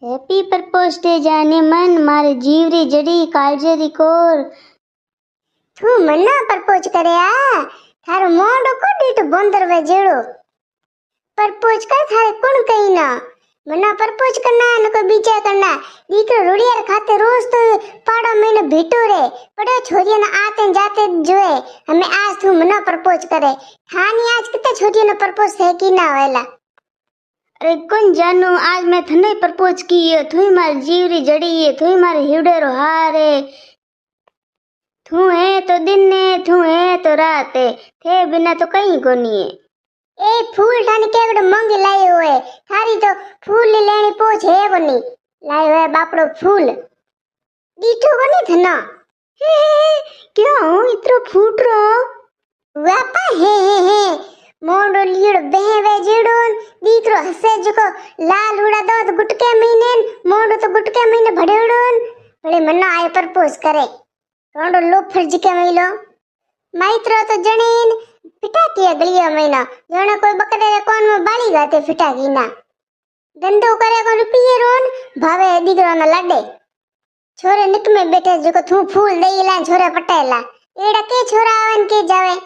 Happy propose day जाने मन मारे जीवरी जड़ी कालजेरी कोर तू मना प्रपोज करे आ थारो मोंडो को डीट बोंदर वे जेड़ो प्रपोज कर थारे कोण कही ना मना प्रपोज करना न कोई बीचा करना दीकरो रुड़ियार खाते रोज तो पाड़ो महीने भीटो रे पड़ो छोरिया ना आते जाते जोए हमें आज तू मना प्रपोज करे थानी आज कितने छोरिया ने प्रपोज है की ना वेला। अरे कौन जानू आज मैं थने प्रपोज किए थुई मारी जीवरी जड़ी है थुई मारे हिवड़ेरो हार है थू है तो दिन ने थू है तो रात है थे बिना तो कहीं कोनी है। ए फूल थाने केवड़ो मंगी लायो है थारी तो फूल लेनी पोछ है बनी लायो है बापड़ो फूल दीठो बनी थना क्या हूँ इतना फूट रहा वापा हे मोंडो लीड़ बेहवे जेड़ोन दीकरो हसे जको लाल उड़ा दो तो गुटके महीने मोंडो तो गुटके महीने भड़ेड़ोन बड़े मन्ना आए प्रपोज करे रोंडो लो फर्ज के मिलो माइत्रो तो जणीन पिटा की अगलियो महीना जणे कोई बकरे कोन में बाली गाते फिटा की ना धंधो करे को रुपये रोन भावे दीकरो न लडे छोरे निक में बैठे जको तू फूल देईला छोरे पटेला एड़ा के छोरा आवन के जावे